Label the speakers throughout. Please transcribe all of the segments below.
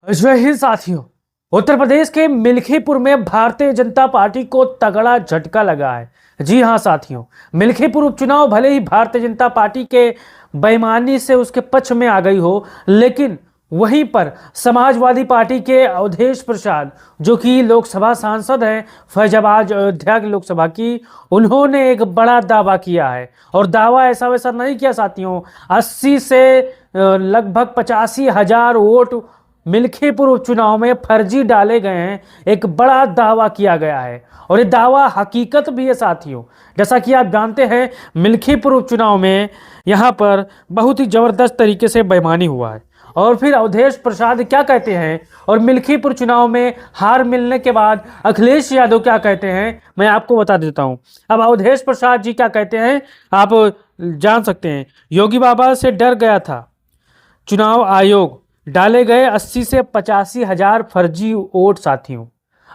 Speaker 1: जय हिंद साथियों। उत्तर प्रदेश के मिल्कीपुर में भारतीय जनता पार्टी को तगड़ा झटका लगा है। जी हां साथियों, मिल्कीपुर उपचुनाव भले ही भारतीय जनता पार्टी के बेईमानी से उसके पक्ष में आ गई हो, लेकिन वहीं पर समाजवादी पार्टी के अवधेश प्रसाद, जो कि लोकसभा सांसद हैं फैजाबाद अयोध्या की लोकसभा की, उन्होंने एक बड़ा दावा किया है। और दावा ऐसा वैसा नहीं किया साथियों, 80 से लगभग 85,000 वोट मिल्कीपुर उपचुनाव में फर्जी डाले गए हैं, एक बड़ा दावा किया गया है। और ये दावा हकीकत भी है साथियों। जैसा कि आप जानते हैं, मिल्कीपुर उपचुनाव में यहाँ पर बहुत ही जबरदस्त तरीके से बेईमानी हुआ है। और फिर अवधेश प्रसाद क्या कहते हैं, और मिल्कीपुर चुनाव में हार मिलने के बाद अखिलेश यादव क्या कहते हैं, मैं आपको बता देता हूं। अब अवधेश प्रसाद जी क्या कहते हैं आप जान सकते हैं। योगी बाबा से डर गया था चुनाव आयोग, डाले गए 80 से 85,000 फर्जी वोट साथियों।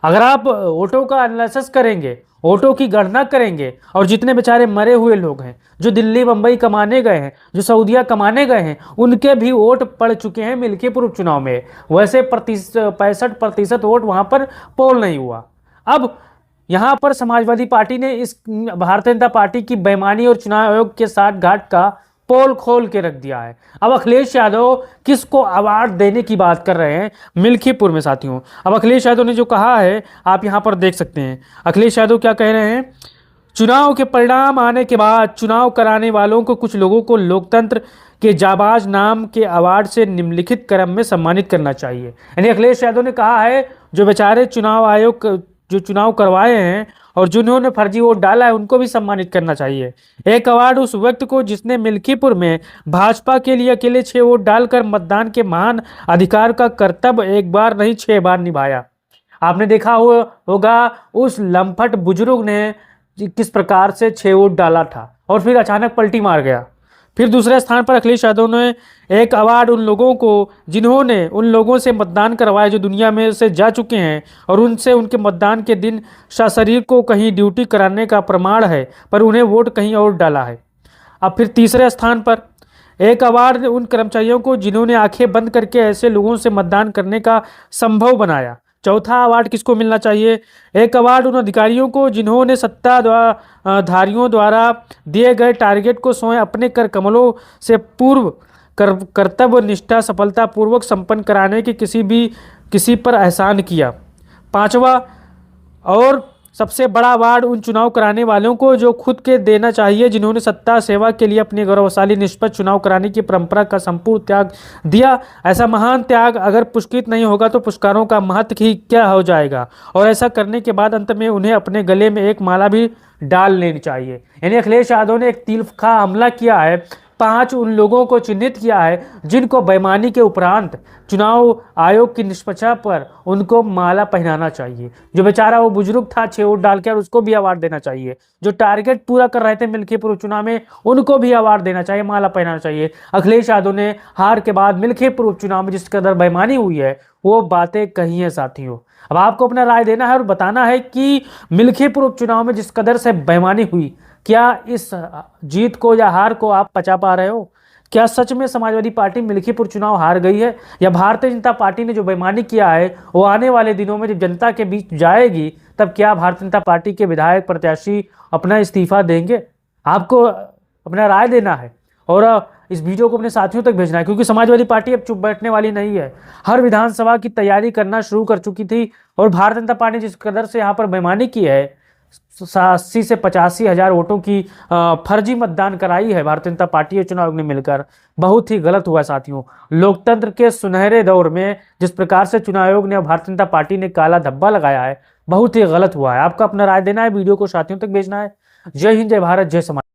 Speaker 1: अगर आप वोटों का एनालिसिस करेंगे, वोटों की गणना करेंगे, और जितने बेचारे मरे हुए लोग हैं, जो दिल्ली बंबई कमाने गए हैं, जो सऊदिया कमाने गए हैं, उनके भी वोट पड़ चुके हैं मिल्कीपुर उपचुनाव में। वैसे 65% वोट वहां पर पोल नहीं हुआ। अब यहां पर समाजवादी पार्टी ने इस भारतीय जनता पार्टी की बेईमानी और चुनाव आयोग के साथ घाट का पोल खोल के रख दिया है। अब अखिलेश यादव किसको अवार्ड देने की बात कर रहे हैं मिल्कीपुर में साथियों। अब अखिलेश यादव ने जो कहा है आप यहां पर देख सकते हैं। अखिलेश यादव क्या कह रहे हैं, चुनाव के परिणाम आने के बाद चुनाव कराने वालों को, कुछ लोगों को लोकतंत्र के जाबाज नाम के अवार्ड से निम्नलिखित क्रम में सम्मानित करना चाहिए। यानी अखिलेश यादव ने कहा है, जो बेचारे चुनाव आयोग जो चुनाव करवाए हैं और जिन्होंने फर्जी वोट डाला है, उनको भी सम्मानित करना चाहिए। एक अवार्ड उस व्यक्ति को जिसने मिल्कीपुर में भाजपा के लिए अकेले 6 वोट डालकर मतदान के महान अधिकार का कर्तव्य एक बार नहीं 6 बार निभाया। आपने देखा होगा उस लंपट बुजुर्ग ने किस प्रकार से 6 वोट डाला था और फिर अचानक पलटी मार गया। फिर दूसरे स्थान पर अखिलेश यादव ने एक अवार्ड उन लोगों को जिन्होंने उन लोगों से मतदान करवाया जो दुनिया में से जा चुके हैं, और उनसे उनके मतदान के दिन सशरीर को कहीं ड्यूटी कराने का प्रमाण है, पर उन्हें वोट कहीं और डाला है। अब फिर तीसरे स्थान पर एक अवार्ड उन कर्मचारियों को जिन्होंने आंखें बंद करके ऐसे लोगों से मतदान करने का संभव बनाया। चौथा अवार्ड किसको मिलना चाहिए, एक अवार्ड उन अधिकारियों को जिन्होंने सत्ताधारियों द्वारा दिए गए टारगेट को स्वयं अपने कर कमलों से पूर्व कर्तव्य निष्ठा सफलतापूर्वक संपन्न कराने की किसी पर एहसान किया। पांचवा और सबसे बड़ा अवार्ड उन चुनाव कराने वालों को जो खुद के देना चाहिए, जिन्होंने सत्ता सेवा के लिए अपने गौरवशाली निष्पक्ष चुनाव कराने की परंपरा का संपूर्ण त्याग दिया। ऐसा महान त्याग अगर पुरस्कृत नहीं होगा तो पुरस्कारों का महत्व ही क्या हो जाएगा, और ऐसा करने के बाद अंत में उन्हें अपने गले में एक माला भी डाल लेनी चाहिए। यानी अखिलेश यादव ने एक तिरफा हमला किया है, 5 उन लोगों को चिन्हित किया है जिनको बेईमानी के उपरांत चुनाव आयोग की निष्पक्षता पर उनको माला पहनाना चाहिए। जो बेचारा वो बुजुर्ग था 6 वोट डालकर, उसको भी अवार्ड देना चाहिए। जो टारगेट पूरा कर रहे थे मिल्कीपुर उपचुनाव में, उनको भी अवार्ड देना चाहिए, माला पहनाना चाहिए। अखिलेश यादव ने हार के बाद मिल्कीपुर उपचुनाव में जिस कदर बेईमानी हुई है वो बातें कही है साथियों। अब आपको अपना राय देना है और बताना है कि मिल्कीपुर उपचुनाव में जिस कदर से बेईमानी हुई, क्या इस जीत को या हार को आप पचा पा रहे हो? क्या सच में समाजवादी पार्टी मिल्कीपुर चुनाव हार गई है, या भारतीय जनता पार्टी ने जो बेईमानी किया है वो आने वाले दिनों में जब जनता के बीच जाएगी तब क्या भारतीय जनता पार्टी के विधायक प्रत्याशी अपना इस्तीफा देंगे? आपको अपना राय देना है और इस वीडियो को अपने साथियों तक भेजना है, क्योंकि समाजवादी पार्टी अब चुप बैठने वाली नहीं है। हर विधानसभा की तैयारी करना शुरू कर चुकी थी, और भारतीय जनता पार्टी जिस कदर से यहाँ पर बेईमानी की है, 80 से 85,000 वोटों की फर्जी मतदान कराई है भारतीय जनता पार्टी और चुनाव आयोग ने मिलकर, बहुत ही गलत हुआ साथियों। लोकतंत्र के सुनहरे दौर में जिस प्रकार से चुनाव आयोग ने भारतीय जनता पार्टी ने काला धब्बा लगाया है, बहुत ही गलत हुआ है। आपका अपना राय देना है, वीडियो को साथियों तक भेजना है। जय हिंद, जय भारत, जय समाज।